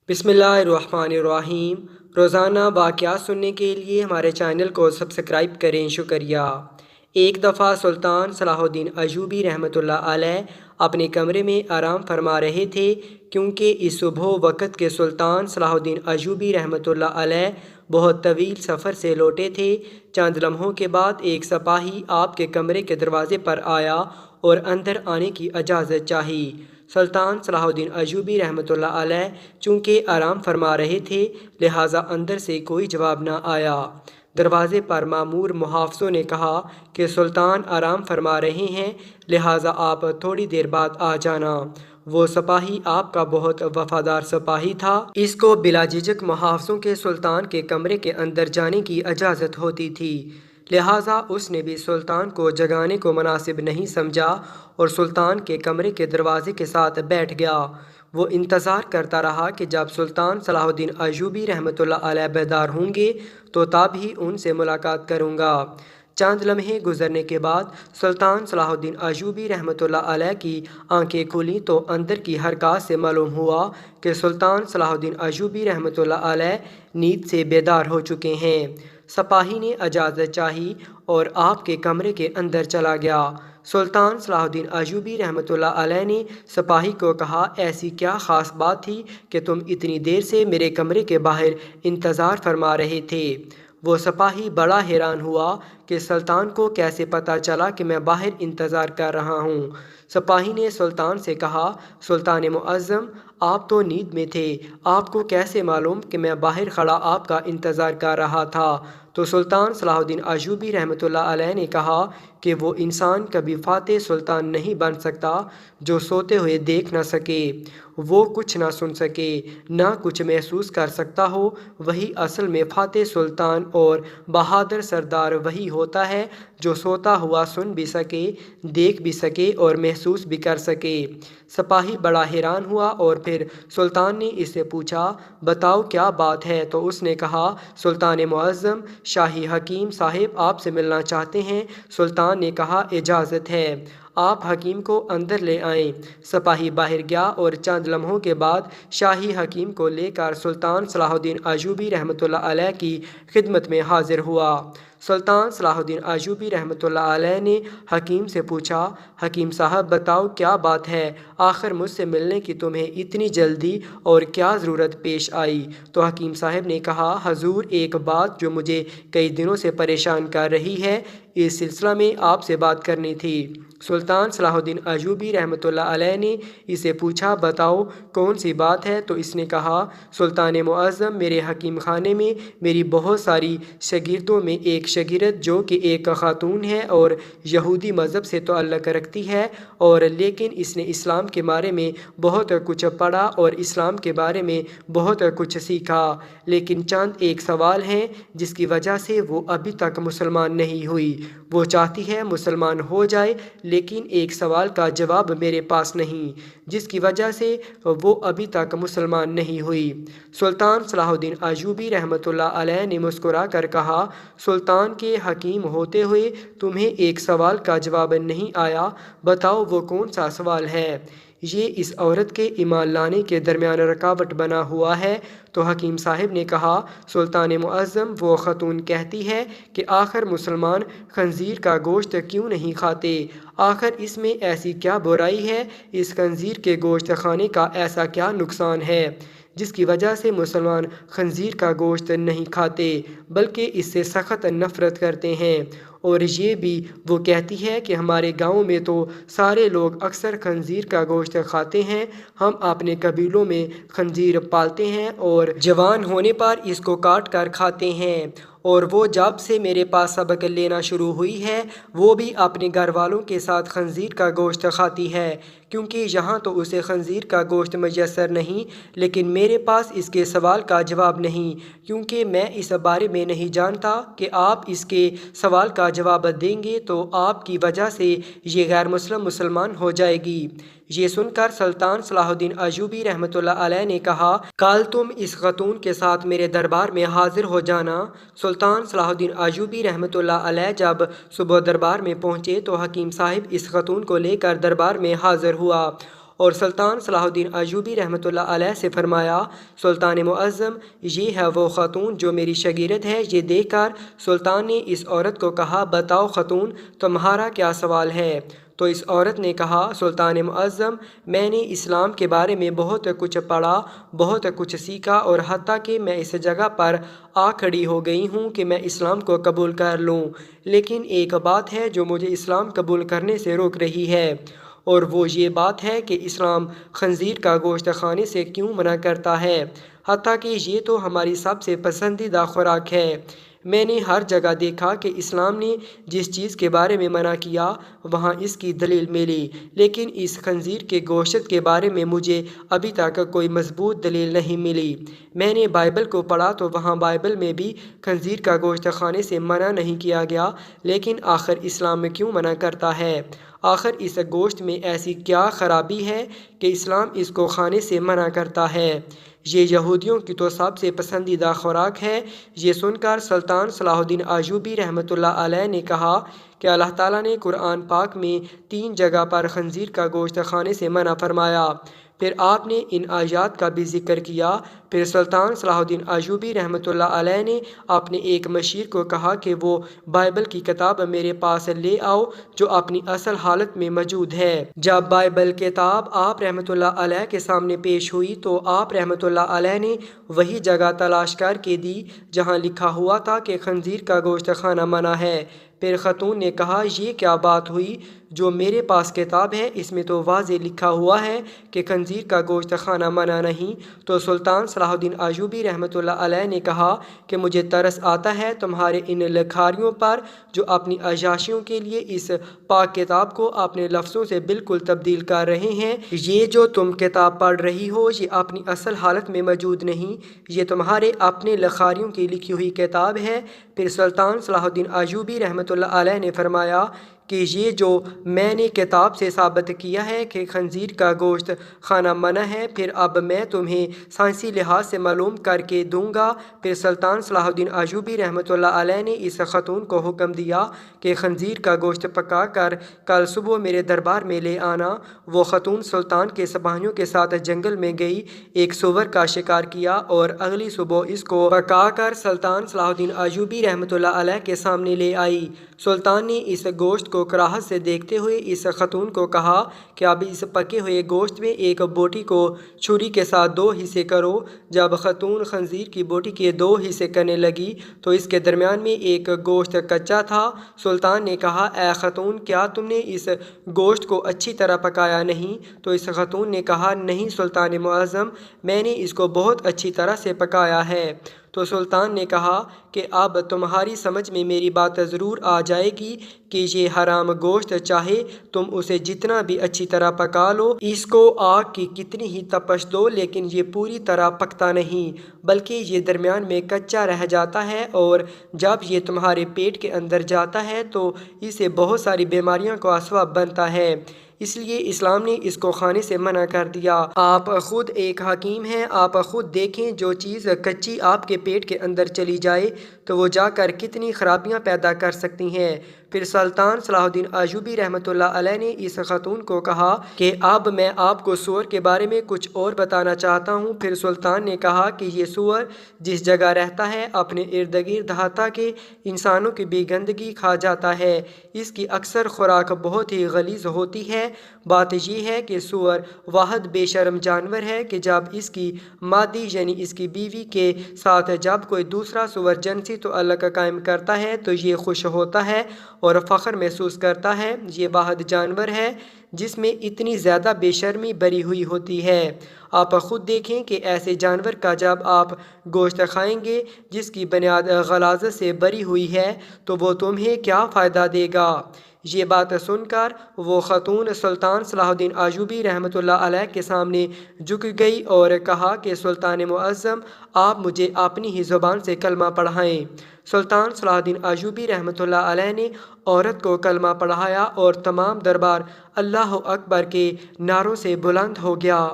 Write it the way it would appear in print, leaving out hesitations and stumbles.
بسم اللہ الرحمن الرحیم۔ روزانہ واقعات سننے کے لیے ہمارے چینل کو سبسکرائب کریں، شکریہ۔ ایک دفعہ سلطان صلاح الدین ایوبی رحمۃ اللہ علیہ اپنے کمرے میں آرام فرما رہے تھے، کیونکہ اس صبح وقت کے سلطان صلاح الدین ایوبی رحمۃ اللہ علیہ بہت طویل سفر سے لوٹے تھے۔ چند لمحوں کے بعد ایک سپاہی آپ کے کمرے کے دروازے پر آیا اور اندر آنے کی اجازت چاہی۔ سلطان صلاح الدین ایوبی رحمۃ اللہ علیہ چونکہ آرام فرما رہے تھے، لہٰذا اندر سے کوئی جواب نہ آیا۔ دروازے پر مامور محافظوں نے کہا کہ سلطان آرام فرما رہے ہیں، لہٰذا آپ تھوڑی دیر بعد آ جانا۔ وہ سپاہی آپ کا بہت وفادار سپاہی تھا۔ اس کو بلا جھجک محافظوں کے سلطان کے کمرے کے اندر جانے کی اجازت ہوتی تھی، لہٰذا اس نے بھی سلطان کو جگانے کو مناسب نہیں سمجھا اور سلطان کے کمرے کے دروازے کے ساتھ بیٹھ گیا۔ وہ انتظار کرتا رہا کہ جب سلطان صلاح الدین ایوبی رحمۃ اللہ علیہ بیدار ہوں گے تو تب ہی ان سے ملاقات کروں گا۔ چند لمحے گزرنے کے بعد سلطان صلاح الدین ایوبی رحمۃ اللہ علیہ کی آنکھیں کھلیں تو اندر کی حرکات سے معلوم ہوا کہ سلطان صلاح الدین ایوبی رحمۃ اللہ علیہ نیند سے بیدار ہو چکے ہیں۔ سپاہی نے اجازت چاہی اور آپ کے کمرے کے اندر چلا گیا۔ سلطان صلاح الدین ایوبی رحمۃ اللہ علیہ نے سپاہی کو کہا، ایسی کیا خاص بات تھی کہ تم اتنی دیر سے میرے کمرے کے باہر انتظار فرما رہے تھے؟ وہ سپاہی بڑا حیران ہوا کہ سلطان کو کیسے پتہ چلا کہ میں باہر انتظار کر رہا ہوں۔ سپاہی نے سلطان سے کہا، سلطان معظم، آپ تو نیند میں تھے، آپ کو کیسے معلوم کہ میں باہر کھڑا آپ کا انتظار کر رہا تھا؟ تو سلطان صلاح الدین ایوبی رحمۃ اللہ علیہ نے کہا کہ وہ انسان کبھی فاتح سلطان نہیں بن سکتا جو سوتے ہوئے دیکھ نہ سکے، وہ کچھ نہ سن سکے، نہ کچھ محسوس کر سکتا ہو۔ وہی اصل میں فاتح سلطان اور بہادر سردار وہی ہوتا ہے جو سوتا ہوا سن بھی سکے، دیکھ بھی سکے اور محسوس بھی کر سکے۔ سپاہی بڑا حیران ہوا اور پھر سلطان نے اس سے پوچھا، بتاؤ کیا بات ہے؟ تو اس نے کہا، سلطان معظم، شاہی حکیم صاحب آپ سے ملنا چاہتے ہیں۔ سلطان نے کہا، اجازت ہے، آپ حکیم کو اندر لے آئیں۔ سپاہی باہر گیا اور چند لمحوں کے بعد شاہی حکیم کو لے کر سلطان صلاح الدین ایوبی رحمۃ اللہ علیہ کی خدمت میں حاضر ہوا۔ سلطان صلاح الدین ایوبی رحمۃ اللہ علیہ نے حکیم سے پوچھا، حکیم صاحب بتاؤ کیا بات ہے؟ آخر مجھ سے ملنے کی تمہیں اتنی جلدی اور کیا ضرورت پیش آئی؟ تو حکیم صاحب نے کہا، حضور، ایک بات جو مجھے کئی دنوں سے پریشان کر رہی ہے، اس سلسلہ میں آپ سے بات کرنی تھی۔ سلطان صلاح الدین ایوبی رحمۃ اللہ علیہ نے اسے پوچھا، بتاؤ کون سی بات ہے؟ تو اس نے کہا، سلطان معظم، میرے حکیم خانے میں میری بہت ساری شاگردوں میں ایک شاگرد جو کہ ایک خاتون ہے اور یہودی مذہب سے تعلق رکھتی ہے، اور لیکن اس نے اسلام کے بارے میں بہت کچھ پڑھا اور اسلام کے بارے میں بہت کچھ سیکھا، لیکن چند ایک سوال ہیں جس کی وجہ سے وہ ابھی تک مسلمان نہیں ہوئی۔ وہ چاہتی ہے مسلمان ہو جائے، لیکن ایک سوال کا جواب میرے پاس نہیں، جس کی وجہ سے وہ ابھی تک مسلمان نہیں ہوئی۔ سلطان صلاح الدین ایوبی رحمۃ اللہ علیہ نے مسکرا کر کہا، سلطان کے حکیم ہوتے ہوئے تمہیں ایک سوال کا جواب نہیں آیا؟ بتاؤ وہ کون سا سوال ہے؟ یہ اس عورت کے ایمان لانے کے درمیان رکاوٹ بنا ہوا ہے۔ تو حکیم صاحب نے کہا، سلطان معظم، وہ خاتون کہتی ہے کہ آخر مسلمان خنزیر کا گوشت کیوں نہیں کھاتے؟ آخر اس میں ایسی کیا برائی ہے؟ اس خنزیر کے گوشت کھانے کا ایسا کیا نقصان ہے جس کی وجہ سے مسلمان خنزیر کا گوشت نہیں کھاتے بلکہ اس سے سخت نفرت کرتے ہیں؟ اور یہ بھی وہ کہتی ہے کہ ہمارے گاؤں میں تو سارے لوگ اکثر خنزیر کا گوشت کھاتے ہیں، ہم اپنے قبیلوں میں خنزیر پالتے ہیں اور جوان ہونے پر اس کو کاٹ کر کھاتے ہیں، اور وہ جب سے میرے پاس سبق لینا شروع ہوئی ہے وہ بھی اپنے گھر والوں کے ساتھ خنزیر کا گوشت کھاتی ہے، کیونکہ یہاں تو اسے خنزیر کا گوشت میسر نہیں، لیکن میرے پاس اس کے سوال کا جواب نہیں، کیونکہ میں اس بارے میں نہیں جانتا کہ آپ اس کے سوال کا جواب دیں گے تو آپ کی وجہ سے یہ غیر مسلم مسلمان ہو جائے گی۔ یہ سن کر سلطان صلاح الدین ایوبی رحمۃ اللہ علیہ نے کہا، کل تم اس خاتون کے ساتھ میرے دربار میں حاضر ہو جانا۔ سلطان صلاح الدین ایوبی رحمۃ اللہ علیہ جب صبح دربار میں پہنچے تو حکیم صاحب اس خاتون کو لے کر دربار میں حاضر ہوا اور سلطان صلاح الدین ایوبی رحمۃ اللہ علیہ سے فرمایا، سلطان معظم، یہ ہے وہ خاتون جو میری شاگرد ہے۔ یہ دیکھ کر سلطان نے اس عورت کو کہا، بتاؤ خاتون، تمہارا کیا سوال ہے؟ تو اس عورت نے کہا، سلطان معظم، میں نے اسلام کے بارے میں بہت کچھ پڑھا، بہت کچھ سیکھا، اور حتیٰ کہ میں اس جگہ پر آ کھڑی ہو گئی ہوں کہ میں اسلام کو قبول کر لوں، لیکن ایک بات ہے جو مجھے اسلام قبول کرنے سے روک رہی ہے، اور وہ یہ بات ہے کہ اسلام خنزیر کا گوشت کھانے سے کیوں منع کرتا ہے، حتیٰ کہ یہ تو ہماری سب سے پسندیدہ خوراک ہے۔ میں نے ہر جگہ دیکھا کہ اسلام نے جس چیز کے بارے میں منع کیا وہاں اس کی دلیل ملی، لیکن اس خنزیر کے گوشت کے بارے میں مجھے ابھی تک کوئی مضبوط دلیل نہیں ملی۔ میں نے بائبل کو پڑھا تو وہاں بائبل میں بھی خنزیر کا گوشت کھانے سے منع نہیں کیا گیا، لیکن آخر اسلام میں کیوں منع کرتا ہے؟ آخر اس گوشت میں ایسی کیا خرابی ہے کہ اسلام اس کو کھانے سے منع کرتا ہے؟ یہ یہودیوں کی تو سب سے پسندیدہ خوراک ہے۔ یہ سن کر سلطان صلاح الدین ایوبی رحمۃ اللہ علیہ نے کہا کہ اللہ تعالیٰ نے قرآن پاک میں 3 جگہ پر خنزیر کا گوشت کھانے سے منع فرمایا۔ پھر آپ نے ان آیات کا بھی ذکر کیا۔ پھر سلطان صلاح الدین ایوبی رحمۃ اللہ علیہ نے اپنے ایک مشیر کو کہا کہ وہ بائبل کی کتاب میرے پاس لے آؤ جو اپنی اصل حالت میں موجود ہے۔ جب بائبل کتاب آپ رحمۃ اللہ علیہ کے سامنے پیش ہوئی تو آپ رحمۃ اللہ علیہ نے وہی جگہ تلاش کر کے دی جہاں لکھا ہوا تھا کہ خنزیر کا گوشت کھانا منع ہے۔ پھر خاتون نے کہا، یہ کیا بات ہوئی؟ جو میرے پاس کتاب ہے اس میں تو واضح لکھا ہوا ہے کہ خنزیر کا گوشت کھانا منع نہیں۔ تو سلطان صلاح الدین ایوبی رحمۃ اللہ علیہ نے کہا کہ مجھے ترس آتا ہے تمہارے ان لکھاریوں پر جو اپنی عیاشیوں کے لیے اس پاک کتاب کو اپنے لفظوں سے بالکل تبدیل کر رہے ہیں۔ یہ جو تم کتاب پڑھ رہی ہو یہ اپنی اصل حالت میں موجود نہیں، یہ تمہارے اپنے لکھاریوں کی لکھی ہوئی کتاب ہے۔ پھر سلطان صلاح الدین ایوبی رحمۃ اللہ علیہ نے فرمایا کہ یہ جو میں نے کتاب سے ثابت کیا ہے کہ خنزیر کا گوشت کھانا منع ہے، پھر اب میں تمہیں سائنسی لحاظ سے معلوم کر کے دوں گا۔ پھر سلطان صلاح الدین ایوبی رحمۃ اللہ علیہ نے اس خاتون کو حکم دیا کہ خنزیر کا گوشت پکا کر کل صبح میرے دربار میں لے آنا۔ وہ خاتون سلطان کے سپاہیوں کے ساتھ جنگل میں گئی، ایک سور کا شکار کیا اور اگلی صبح اس کو پکا کر سلطان صلاح الدین ایوبی رحمۃ اللہ علیہ کے سامنے لے آئی۔ سلطان نے اس گوشت کو کراہت سے دیکھتے ہوئے اس خاتون کو کہا کہ اب اس پکے ہوئے گوشت میں ایک بوٹی کو چھری کے ساتھ 2 حصے کرو۔ جب خاتون خنزیر کی بوٹی کے 2 حصے کرنے لگی تو اس کے درمیان میں ایک گوشت کچا تھا۔ سلطان نے کہا، اے خاتون، کیا تم نے اس گوشت کو اچھی طرح پکایا نہیں؟ تو اس خاتون نے کہا، نہیں سلطان معظم، میں نے اس کو بہت اچھی طرح سے پکایا ہے۔ تو سلطان نے کہا کہ اب تمہاری سمجھ میں میری بات ضرور آ جائے گی کہ یہ حرام گوشت چاہے تم اسے جتنا بھی اچھی طرح پکا لو، اس کو آگ کی کتنی ہی تپش دو، لیکن یہ پوری طرح پکتا نہیں بلکہ یہ درمیان میں کچا رہ جاتا ہے، اور جب یہ تمہارے پیٹ کے اندر جاتا ہے تو اسے بہت ساری بیماریوں کا اسباب بنتا ہے۔ اس لیے اسلام نے اس کو کھانے سے منع کر دیا۔ آپ خود ایک حکیم ہیں، آپ خود دیکھیں جو چیز کچی آپ کے پیٹ کے اندر چلی جائے تو وہ جا کر کتنی خرابیاں پیدا کر سکتی ہیں۔ پھر سلطان صلاح الدین ایوبی رحمۃ اللہ علیہ نے اس خاتون کو کہا کہ اب میں آپ کو سور کے بارے میں کچھ اور بتانا چاہتا ہوں۔ پھر سلطان نے کہا کہ یہ سور جس جگہ رہتا ہے اپنے ارد گرد حتیٰ کہ انسانوں کی بھی گندگی کھا جاتا ہے، اس کی اکثر خوراک بہت ہی غلیظ ہوتی ہے۔ بات یہ ہے کہ سور واحد بے شرم جانور ہے کہ جب اس کی مادی یعنی اس کی بیوی کے ساتھ جب کوئی دوسرا سور جنسی تعلق قائم کرتا ہے تو یہ خوش ہوتا ہے اور فخر محسوس کرتا ہے۔ یہ واحد جانور ہے جس میں اتنی زیادہ بے شرمی بری ہوئی ہوتی ہے۔ آپ خود دیکھیں کہ ایسے جانور کا جب آپ گوشت کھائیں گے جس کی بنیاد غلاظت سے بری ہوئی ہے تو وہ تمہیں کیا فائدہ دے گا؟ یہ بات سن کر وہ خاتون سلطان صلاح الدین ایوبی رحمۃ اللہ علیہ کے سامنے جھک گئی اور کہا کہ سلطان معظم، آپ مجھے اپنی ہی زبان سے کلمہ پڑھائیں۔ سلطان صلاح الدین ایوبی رحمۃ اللہ علیہ نے عورت کو کلمہ پڑھایا اور تمام دربار اللہ اکبر کے نعروں سے بلند ہو گیا۔